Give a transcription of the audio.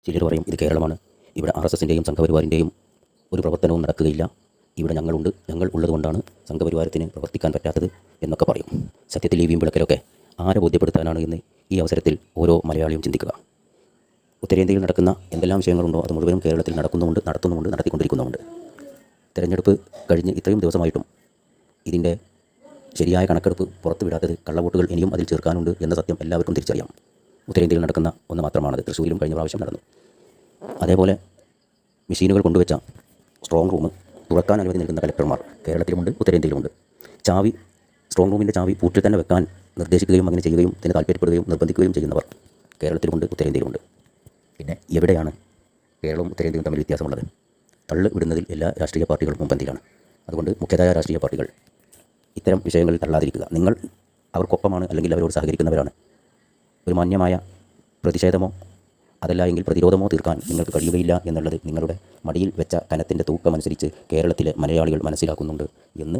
ചിലർ പറയും ഇത് കേരളമാണ്, ഇവിടെ RSSൻ്റെയും സംഘപരിവാറിൻ്റെയും ഒരു പ്രവർത്തനവും നടക്കുകയില്ല, ഇവിടെ ഞങ്ങളുണ്ട്, ഞങ്ങൾ ഉള്ളതുകൊണ്ടാണ് സംഘപരിവാരത്തിന് പ്രവർത്തിക്കാൻ പറ്റാത്തത് എന്നൊക്കെ പറയും. സത്യത്തിൽ ഈ വീമ്പിളക്കലൊക്കെ ആരെ ബോധ്യപ്പെടുത്താനാണ് എന്ന് ഈ അവസരത്തിൽ ഓരോ മലയാളിയും ചിന്തിക്കുക. ഉത്തരേന്ത്യയിൽ നടക്കുന്ന എന്തെല്ലാം വിഷയങ്ങളുണ്ടോ അത് മുഴുവനും കേരളത്തിൽ നടത്തുന്നുമുണ്ട്, നടത്തിക്കൊണ്ടിരിക്കുന്നുമുണ്ട്. തെരഞ്ഞെടുപ്പ് കഴിഞ്ഞ് ഇത്രയും ദിവസമായിട്ടും ഇതിൻ്റെ ശരിയായ കണക്കെടുപ്പ് പുറത്തുവിടാത്തത് കള്ളവോട്ടുകൾ ഇനിയും അതിൽ ചേർക്കാനുണ്ട് എന്ന സത്യം എല്ലാവർക്കും തിരിച്ചറിയാം. ഉത്തരേന്ത്യയിൽ നടക്കുന്ന ഒന്ന് മാത്രമാണത്. തൃശ്ശൂരിലും കഴിഞ്ഞ പ്രാവശ്യം നടന്നു. അതേപോലെ മെഷീനുകൾ കൊണ്ടുവച്ച സ്ട്രോങ് റൂം തുറക്കാൻ അനുമതി നൽകുന്ന കലക്ടർമാർ കേരളത്തിലുമുണ്ട്, ഉത്തരേന്ത്യയിലുമുണ്ട്. സ്ട്രോങ് റൂമിൻ്റെ ചാവി പൂട്ടിൽ തന്നെ വെക്കാൻ നിർദ്ദേശിക്കുകയും അങ്ങനെ ചെയ്യുകയും ഇതിന് താല്പര്യപ്പെടുകയും നിർബന്ധിക്കുകയും ചെയ്യുന്നവർ കേരളത്തിലുമുണ്ട്, ഉത്തരേന്ത്യയിലുമുണ്ട്. പിന്നെ എവിടെയാണ് കേരളവും ഉത്തരേന്ത്യയും തമ്മിൽ വ്യത്യാസമുള്ളത്? തള്ളു വിടുന്നതിൽ എല്ലാ രാഷ്ട്രീയ പാർട്ടികളും മുൻപന്തിയിലാണ്. അതുകൊണ്ട് മുഖ്യധാര രാഷ്ട്രീയ പാർട്ടികൾ ഇത്തരം വിഷയങ്ങളിൽ തള്ളാതിരിക്കുക. നിങ്ങൾ അവർക്കൊപ്പമാണ് അല്ലെങ്കിൽ അവരോട് സഹകരിക്കുന്നവരാണ്. ഒരു മാന്യമായ പ്രതിഷേധമോ അതല്ല എങ്കിൽ പ്രതിരോധമോ തീർക്കാൻ നിങ്ങൾക്ക് കഴിയുകയില്ല എന്നുള്ളത് നിങ്ങളുടെ മടിയിൽ വെച്ച കനത്തിൻ്റെ തൂക്കമനുസരിച്ച് കേരളത്തിലെ മലയാളികൾ മനസ്സിലാക്കുന്നുണ്ട് എന്ന്